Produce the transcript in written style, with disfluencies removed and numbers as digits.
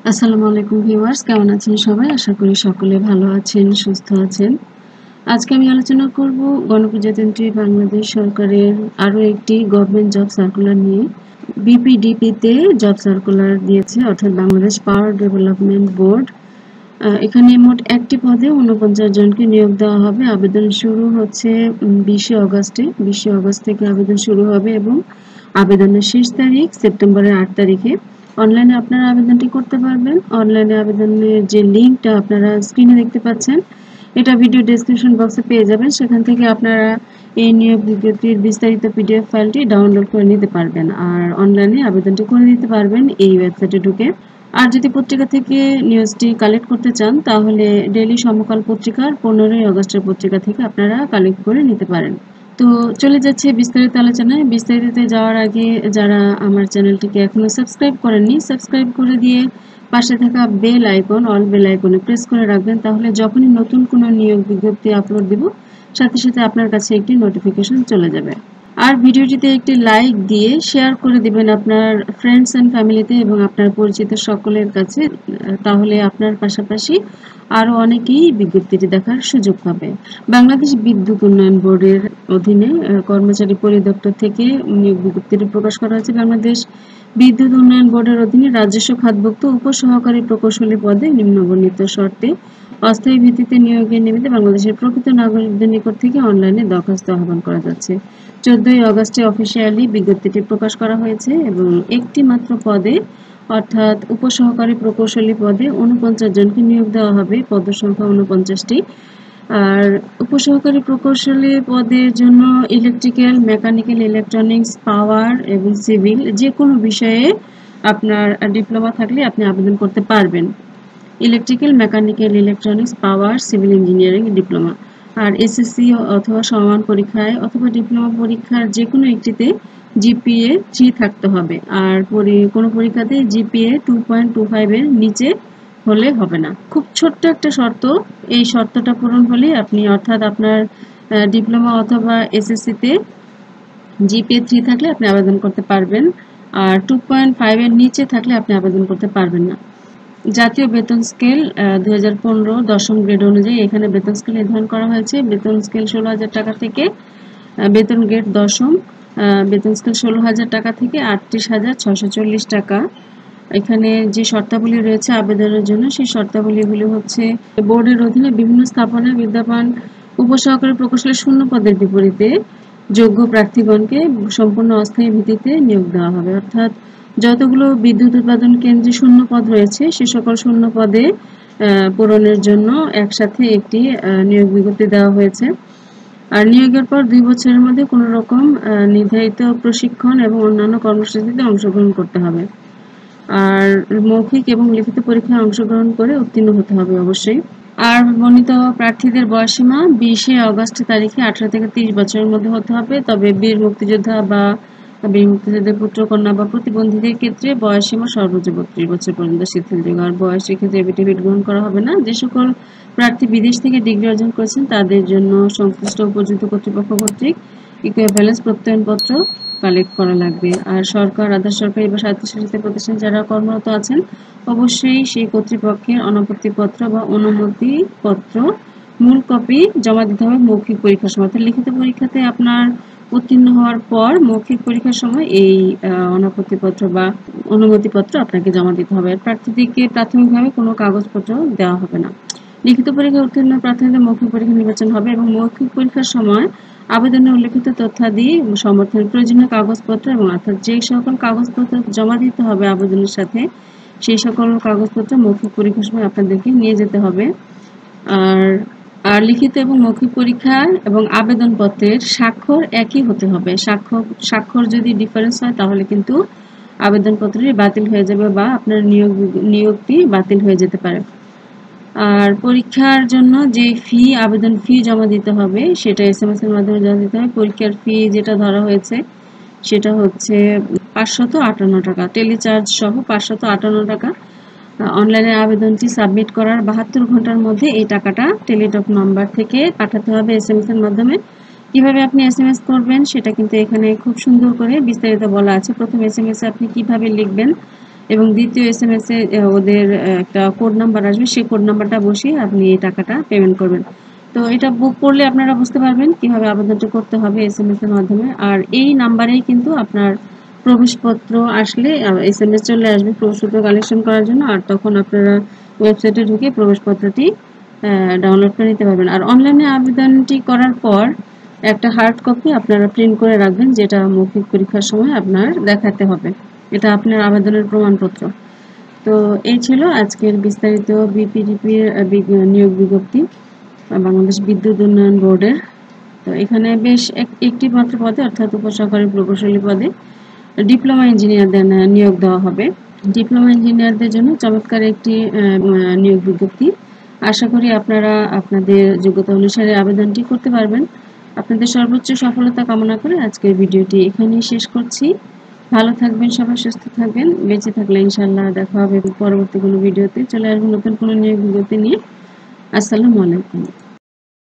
আসসালামু আলাইকুম ভিউয়ার্স, কেমন আছেন সবাই? আশা করি সকলে ভালো আছেন, সুস্থ আছেন। আজকে আমি আলোচনা করব গণপ্রজাতন্ত্রী বাংলাদেশ সরকারের আরো একটি গভর্নমেন্ট জব সার্কুলার নিয়ে। বিপিডিপিতে জব সার্কুলার দিয়েছে, অর্থাৎ বাংলাদেশ পাওয়ার ডেভেলপমেন্ট বোর্ড। এখানে মোট একটি পদে ৪৯ জনকে নিয়োগ দেওয়া হবে। আবেদন শুরু হচ্ছে ২০ অগস্টে। ২০ অগস্ট থেকে আবেদন শুরু হবে এবং আবেদনের শেষ তারিখ সেপ্টেম্বরের ৮ তারিখে। অনলাইনে আপনারা আবেদনটি করতে পারবেন। অনলাইনে আবেদনের যে লিঙ্কটা আপনারা স্ক্রিনে দেখতে পাচ্ছেন, এটা ভিডিও ডেসক্রিপশন বক্সে পেয়ে যাবেন। সেখান থেকে আপনারা এই নিয়োগ বিজ্ঞপ্তির বিস্তারিত পিডিএফ ফাইলটি ডাউনলোড করে নিতে পারবেন আর অনলাইনে আবেদনটি করে দিতে পারবেন এই ওয়েবসাইটে ঢুকে। আর যদি পত্রিকা থেকে নিউজটি কালেক্ট করতে চান তাহলে ডেইলি সমকাল পত্রিকার 15ই অগস্টের পত্রিকা থেকে আপনারা কালেক্ট করে নিতে পারেন। তো চলে যাচ্ছে বিস্তারিত আলোচনায়। বিস্তারিততে যাওয়ার আগে যারা আমার চ্যানেলটিকে এখনো সাবস্ক্রাইব করেননি, সাবস্ক্রাইব করে দিয়ে পাশে থাকা বেল আইকন, অল বেল আইকনে প্রেস করে রাখবেন। তাহলে যখনই নতুন কোনো নিয়োগ বিজ্ঞপ্তি আপলোড দিব, সাথে সাথে আপনার কাছে একটি নোটিফিকেশন চলে যাবে। আর ভিডিওটিতে একটি লাইক দিয়ে শেয়ার করে দিবেন আপনার ফ্রেন্ডস অ্যান্ড ফ্যামিলিতে এবং আপনার পরিচিত সকলের কাছে। তাহলে আপনার পাশাপাশি আরও অনেকেই বিজ্ঞপ্তিটি দেখার সুযোগ পাবে। বাংলাদেশ বিদ্যুৎ উন্নয়ন বোর্ডের অধীনে কর্মচারী পরিদপ্তর থেকে নিয়োগ বিজ্ঞপ্তিটি প্রকাশ করা হয়েছে। বাংলাদেশ বিদ্যুৎ উন্নয়ন বোর্ডের অধীনে রাজস্ব খাতভুক্ত উপসহকারী প্রকৌশলী পদে নিম্নবর্ণিত শর্তে অস্থায়ী ভিত্তিতে নিয়োগের নিমিত্তে বাংলাদেশের প্রকৃত নাগরিকদের নিকট থেকে অনলাইনে দরখাস্ত আহ্বান করা যাচ্ছে। 14ই অগস্টে অফিসিয়ালি বিজ্ঞপ্তিটি প্রকাশ করা হয়েছে এবং একটি মাত্র পদে, অর্থাৎ উপসহকারী প্রকৌশলী পদে ৪৯ জনকে নিয়োগ দেওয়া হবে। পদসংখ্যা ৪৯টি। আর উপসহকারী প্রকৌশলী পদের জন্য ইলেকট্রিক্যাল, মেকানিক্যাল, ইলেকট্রনিক্স, পাওয়ার এবং সিভিল যে কোনো বিষয়ে আপনার ডিপ্লোমা থাকলে আপনি আবেদন করতে পারবেন। ইলেকট্রিক্যাল, মেকানিক্যাল, ইলেকট্রনিক্স, পাওয়ার, সিভিল ইঞ্জিনিয়ারিং ডিপ্লোমা। আর এসএসসি অথবা সমান পরীক্ষায় অথবা ডিপ্লোমা পরীক্ষার যে কোনো একটিতে জিপিএ 3 থাকতে হবে। আর কোনো পরীক্ষাতে জিপিএ 2.25 এর নিচে হলে হবে না। খুব ছোট্ট একটা শর্ত, এই শর্তটা পূরণ হলে আপনি, অর্থাৎ আপনার ডিপ্লোমা অথবা এসএসসিতে জিপিএ 3 থাকলে আপনি আবেদন করতে পারবেন। আর 2.5 এর নিচে থাকলে আপনি আবেদন করতে পারবেন না। জাতীয় বেতন স্কেল 2015 দশম গ্রেড অনুযায়ী এখানে বেতন স্কেল নির্ধারণ করা হয়েছে। বেতন স্কেল 16,000 টাকা থেকে, বেতন গ্রেড দশম, বেতন স্কেল 16,000 টাকা থেকে 38,640 টাকা। এখানে যে শর্তাবলী রয়েছে আবেদনের জন্য, সেই শর্তাবলীগুলি হচ্ছে: বোর্ডের অধীনে বিভিন্ন স্থাপনায় বিদ্যমান উপসহকারী প্রকৌশলী শূন্য পদের বিপরীতে যোগ্য প্রার্থীগণকে সম্পূর্ণ অস্থায়ী ভিত্তিতে নিয়োগ দেওয়া হবে। অর্থাৎ যতগুলো বিদ্যুৎ উৎপাদন কেন্দ্রে শূন্য পদ রয়েছে সে সকল শূন্য পদে পূরণের জন্য একসাথে একটি নিয়োগ বিজ্ঞপ্তি দেওয়া হয়েছে। আর নিয়োগের পর 2 বছরের মধ্যে কোনো রকম নির্ধারিত প্রশিক্ষণ এবং অন্যান্য কর্মসূচিতে অংশগ্রহণ করতে হবে। আর মৌখিক এবং লিখিত পরীক্ষায় অংশগ্রহণ করে উত্তীর্ণ হতে হবে অবশ্যই। আর বর্ণিত প্রার্থীদের বয়সীমা 20 অগস্ট তারিখে 18 থেকে 30 বছরের মধ্যে হতে হবে। তবে বীর মুক্তিযোদ্ধা বা বীর মুক্তিযোদ্ধার পুত্র কন্যা বা প্রতিবন্ধীদের ক্ষেত্রে বয়সীমা সর্বোচ্চ 32 বছর পর্যন্ত শিথিলযোগ্য। আর বয়সের ক্ষেত্রে এফিডেভিট গ্রহণ করা হবে না। যে সকল প্রার্থী বিদেশ থেকে ডিগ্রি অর্জন করেছেন তাদের জন্য সংশ্লিষ্ট উপযুক্ত কর্তৃপক্ষ কর্তৃক ইকুইভ্যালেন্স প্রত্যয়নপত্র কালেক্ট করা লাগবে। আর সরকার, আধা সরকারি বা স্বায়ত্তশাসিত প্রতিষ্ঠান যারা কর্মরত আছেন অবশ্যই সেই কর্তৃপক্ষের অনাপত্তিপত্র বা অনুমতিপত্র মূল কপি জমা দিতে হবে মৌখিক পরীক্ষার সময়। লিখিত পরীক্ষাতে আপনার উত্তীর্ণ হওয়ার পর মৌখিক পরীক্ষার সময় এই অনাপত্তিপত্র বা অনুমতিপত্র আপনাকে জমা দিতে হবে। প্রার্থীদেরকে প্রাথমিকভাবে কোনো কাগজপত্র দেওয়া হবে না। লিখিত পরীক্ষায় উত্তীর্ণ প্রার্থীদের মৌখিক পরীক্ষা নির্বাচন হবে এবং মৌখিক পরীক্ষার সময় আবেদনে উল্লেখিত তথ্যাদি সমর্থনের প্রয়োজনীয় কাগজপত্র এবং অর্থাৎ যে সকল কাগজপত্র জমা দিতে হবে আবেদনের সাথে, সেই সকল কাগজপত্র মৌখিক পরীক্ষার সময় আপনাদেরকে নিয়ে যেতে হবে। আর লিখিত এবং মৌখিক পরীক্ষা এবং আবেদনপত্রের স্বাক্ষর একই হতে হবে। স্বাক্ষর যদি ডিফারেন্স হয় তাহলে কিন্তু আবেদনপত্রটি বাতিল হয়ে যাবে বা আপনার নিয়োগটি বাতিল হয়ে যেতে পারে। আর পরীক্ষার জন্য যে আবেদন ফি জমা দিতে হবে সেটা SMS এর মাধ্যমে জমা দিতে হবে। পরীক্ষার ফি যেটা ধরা হয়েছে সেটা হচ্ছে 558 টাকা, টেলিচার্জ সহ 558 টাকা। অনলাইনে আবেদনটি সাবমিট করার 72 ঘন্টার মধ্যে এই টাকাটা টেলিটক নাম্বার থেকে পাঠাতে হবে SMS এর মাধ্যমে। কিভাবে আপনি SMS করবেন সেটা কিন্তু এখানে খুব সুন্দর করে বিস্তারিত বলা আছে। প্রথম SMS এ আপনি কিভাবে লিখবেন এবং দ্বিতীয় SMS এ ওদের একটা কোড নাম্বার আসবে, সেই কোড নাম্বারটা বসিয়ে আপনি এই টাকাটা পেমেন্ট করবেন। তো এটা বুক করলে আপনারা বুঝতে পারবেন কিভাবে আবেদনটা করতে হবে SMS এর মাধ্যমে। আর এই নাম্বারেই কিন্তু আপনার প্রবেশপত্র আসলে SMS চলে আসবে প্রবেশপত্র কালেকশন করার জন্য। আর তখন আপনারা ওয়েবসাইটে ঢুকে প্রবেশপত্রটি ডাউনলোড করে নিতে পারবেন। আর অনলাইনে আবেদনটি করার পর একটা হার্ড কপি আপনারা প্রিন্ট করে রাখবেন, যেটা মৌখিক পরীক্ষার সময় আপনার দেখাতে হবে। এটা আপনার আবেদনের প্রমাণপত্র। তো এই ছিল আজকের বিস্তারিত বিপিডিপির নিয়োগ বিজ্ঞপ্তি, বাংলাদেশ বিদ্যুৎ উন্নয়ন বোর্ডের। তো এখানে বেশ একটি মাত্র পদে অর্থাৎ উপসহকারী প্রকৌশলী পদে ডিপ্লোমা ইঞ্জিনিয়ারদের নিয়োগ দেওয়া হবে। ডিপ্লোমা ইঞ্জিনিয়ারদের জন্য চমৎকার একটি নিয়োগ বিজ্ঞপ্তি। আশা করি আপনারা আপনাদের যোগ্যতা অনুসারে আবেদনটি করতে পারবেন। আপনাদের সর্বোচ্চ সফলতা কামনা করে আজকের ভিডিওটি এখানেই শেষ করছি। ভালো থাকবেন সবাই, সুস্থ থাকবেন। বেঁচে থাকলে ইনশাআল্লাহ দেখা হবে পরবর্তী কোনো ভিডিওতে। চলে আসবো নতুন কোনো নিয়োগ বিজ্ঞপ্তি নিয়ে। আসসালামু আলাইকুম।